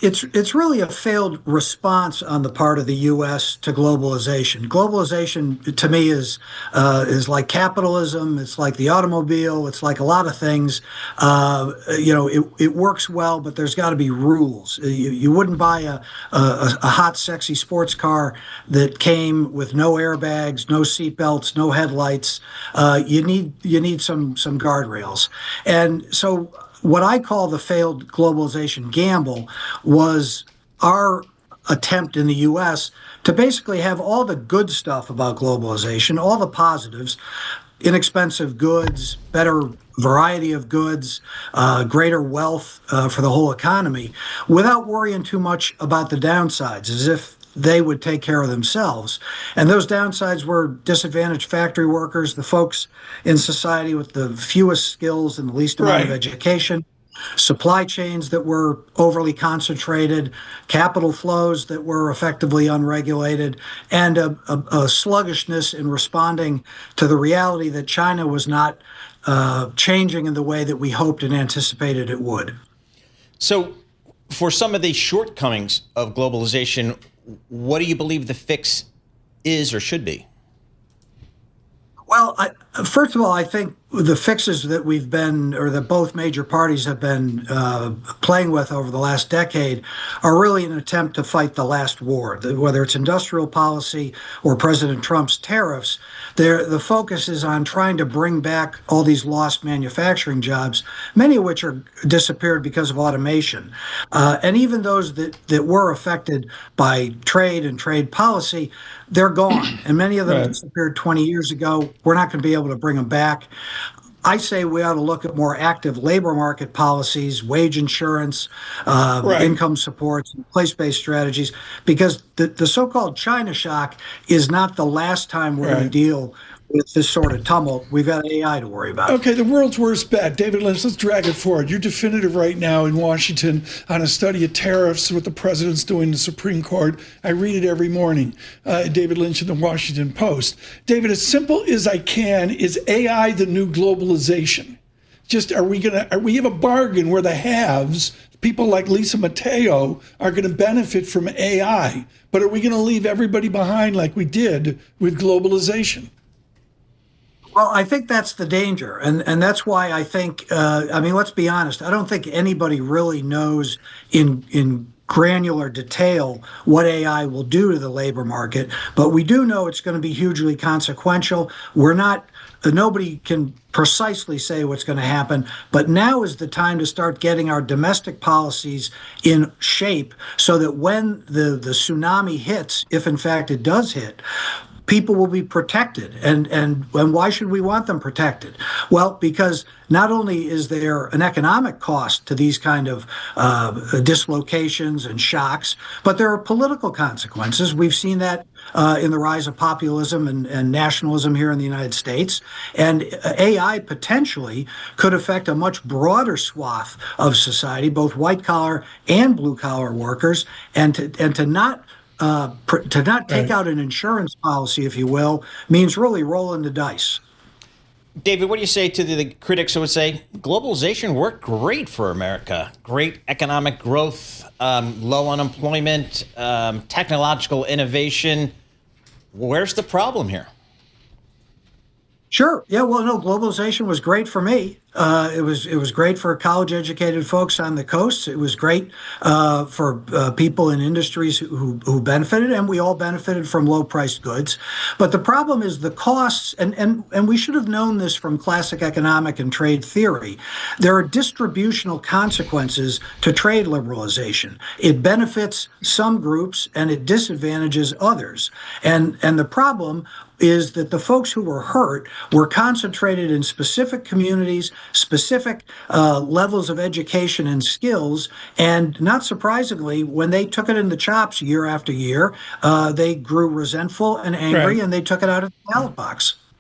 It's really a failed response on the part of the U.S. to globalization. Globalization, to me, is like capitalism. It's like the automobile. It's like a lot of things. It works well, but there's got to be rules. You wouldn't buy a hot, sexy sports car that came with no airbags, no seatbelts, no headlights. You need some guardrails, and so what I call the failed globalization gamble was our attempt in the US to basically have all the good stuff about globalization, all the positives, inexpensive goods, better variety of goods, greater wealth for the whole economy, without worrying too much about the downsides, as if they would take care of themselves. And those downsides were disadvantaged factory workers, the folks in society with the fewest skills and the least amount of Right. education, supply chains that were overly concentrated, capital flows that were effectively unregulated, and a sluggishness in responding to the reality that China was not changing in the way that we hoped and anticipated it would. So, for some of the shortcomings of globalization, what do you believe the fix is or should be? Well, first of all, I think the fixes that we've been, or that both major parties have been playing with over the last decade, are really an attempt to fight the last war. Whether it's industrial policy or President Trump's tariffs, the focus is on trying to bring back all these lost manufacturing jobs, many of which are disappeared because of automation. And even those that were affected by trade and trade policy, they're gone. And many of them disappeared 20 years ago. We're not going to be able to bring them back. I say we ought to look at more active labor market policies, wage insurance, income supports, and place-based strategies, because the so-called China shock is not the last time we're going to deal with this sort of tumult. We've got AI to worry about. Okay, the world's worst bet. David Lynch, let's drag it forward. You're definitive right now in Washington on a study of tariffs, what the president's doing in the Supreme Court. I read it every morning. David Lynch in the Washington Post. David, as simple as I can, is AI the new globalization? Just are we have a bargain where the haves, people like Lisa Mateo, are going to benefit from AI, but are we going to leave everybody behind like we did with globalization? Well, I think that's the danger. And that's why I think, let's be honest, I don't think anybody really knows in granular detail what AI will do to the labor market, but we do know it's going to be hugely consequential. Nobody can precisely say what's going to happen, but now is the time to start getting our domestic policies in shape so that when the tsunami hits, if in fact it does hit, people will be protected. And why should we want them protected? Well, because not only is there an economic cost to these kind of dislocations and shocks, but there are political consequences. We've seen that in the rise of populism and nationalism here in the United States. And AI potentially could affect a much broader swath of society, both white collar and blue collar workers, and to not take out an insurance policy, if you will, means really rolling the dice. David, what do you say to the critics who would say globalization worked great for America? Great economic growth, low unemployment, technological innovation. Where's the problem here? Sure. Yeah. Well, no, globalization was great for me. It was great for college-educated folks on the coast. It was great for people in industries who benefited, and we all benefited from low-priced goods. But the problem is the costs, and we should have known this from classic economic and trade theory. There are distributional consequences to trade liberalization. It benefits some groups and it disadvantages others. And the problem is that the folks who were hurt were concentrated in specific communities, specific levels of education and skills. And not surprisingly, when they took it in the chops year after year, they grew resentful and angry, and they took it out of the ballot box.